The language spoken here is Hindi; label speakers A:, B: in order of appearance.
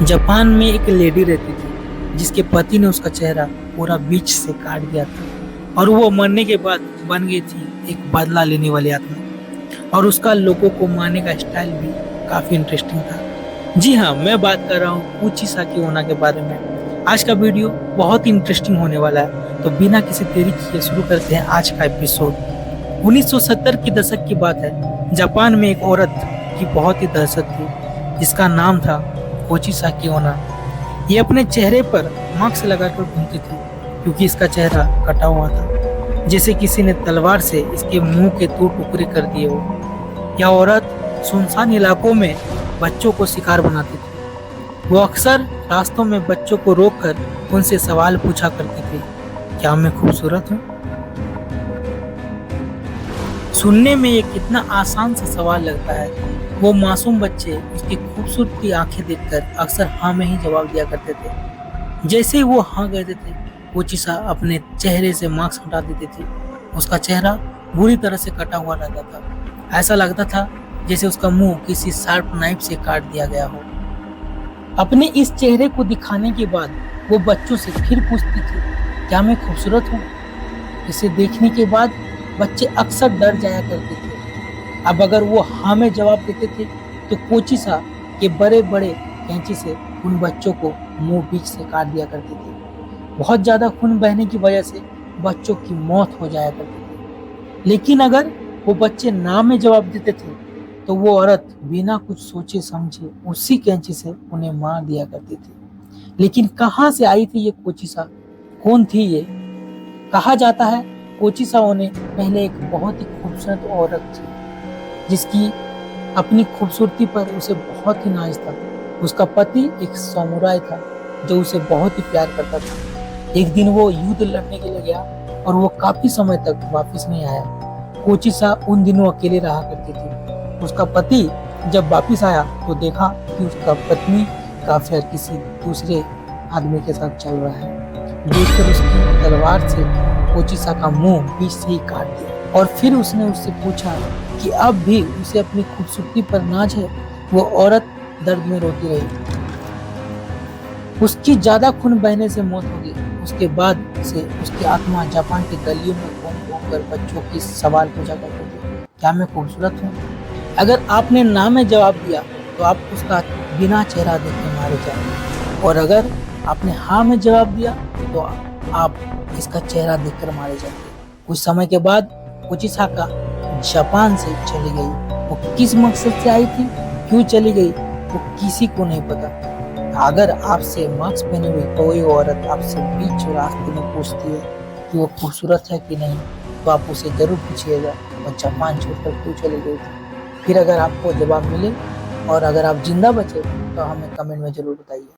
A: जापान में एक लेडी रहती थी जिसके पति ने उसका चेहरा पूरा बीच से काट दिया था और वो मरने के बाद बन गई थी एक बदला लेने वाली आत्मा। और उसका लोगों को मारने का स्टाइल भी काफी इंटरेस्टिंग था। जी हाँ, मैं बात कर रहा हूँ कुची साकी ओना के बारे में। आज का वीडियो बहुत ही इंटरेस्टिंग होने वाला है, तो बिना किसी देरी किए शुरू करते हैं आज का एपिसोड। 1970 की दशक की बात है। जापान में एक औरत की बहुत ही दहशत थी जिसका नाम था कोची साकी ओना। ये अपने चेहरे पर मास्क लगाकर घूमती थी क्योंकि इसका चेहरा कटा हुआ था, जैसे किसी ने तलवार से इसके मुंह के दो टुकड़े कर दिए हो। यह औरत सुनसान इलाकों में बच्चों को शिकार बनाती थी। वो अक्सर रास्तों में बच्चों को रोककर उनसे सवाल पूछा करती थी, क्या मैं खूबसूरत हूँ? सुनने में ये कितना आसान सा सवाल लगता है। वो मासूम बच्चे उसकी खूबसूरती आंखें देखकर अक्सर हाँ में ही जवाब दिया करते थे। जैसे ही वो हाँ कहते थे, कोचिसा अपने चेहरे से मास्क हटा देती थी। उसका चेहरा बुरी तरह से कटा हुआ रहता था। ऐसा लगता था जैसे उसका मुंह किसी शार्प नाइफ से काट दिया गया हो। अपने इस चेहरे को दिखाने के बाद वो बच्चों से फिर पूछती थी, क्या मैं खूबसूरत हूँ? इसे देखने के बाद बच्चे अक्सर डर जाया करते थे। अब अगर वो हाँ में जवाब देते थे तो कोचिसा के बड़े बड़े कैंची से उन बच्चों को मुंह बीच से काट दिया करती थी। बहुत ज्यादा खून बहने की वजह से बच्चों की मौत हो जाया करती थी। लेकिन अगर वो बच्चे ना में जवाब देते थे तो वो औरत बिना कुछ सोचे समझे उसी कैंची से उन्हें मार दिया करती थी। लेकिन कहाँ से आई थी ये कोचिसा? कौन थी ये? कहा जाता है कोचिसा ओने पहले एक बहुत ही खूबसूरत औरत थी जिसकी अपनी खूबसूरती पर उसे बहुत ही नाज था। उसका पति एक समुराई था जो उसे बहुत ही प्यार करता था। एक दिन वो युद्ध लड़ने के लिए गया और वो काफी समय तक वापस नहीं आया। कोचिसा उन दिनों अकेले रहा करती थी। उसका पति जब वापस आया तो देखा कि उसका पत्नी का अफेयर किसी दूसरे आदमी के साथ चल रहा है। देखकर उसकी तलवार से कोचिसा का मुंह बीच से ही काट दिया और फिर उसने उससे पूछा कि अब भी उसे अपनी खूबसूरती पर नाज है। वो औरत दर्द में रोती रही। उसकी ज्यादा खून बहने से मौत हो गई। उसके बाद से उसकी आत्मा जापान के गलियों में घूम घूम कर बच्चों की सवाल पूछा करती थी, क्या मैं खूबसूरत हूँ? अगर आपने ना में जवाब दिया तो आप उसका बिना चेहरा देखे मारे जाएंगे, और अगर आपने हाँ में जवाब दिया तो आप इसका चेहरा देखकर मारे जाएंगे। कुछ समय के बाद कोचिसा का जापान से चली गई। वो किस मकसद से आई थी, क्यों चली गई, वो किसी को नहीं पता। अगर आपसे मास्क पहने हुई कोई औरत आपसे बीच रास्ते में पूछती है कि वो खूबसूरत है कि नहीं, तो आप उसे जरूर पूछिएगा वो जापान छोड़कर क्यों चली गई थी। फिर अगर आपको जवाब मिले और अगर आप जिंदा बचे तो हमें कमेंट में जरूर बताइए।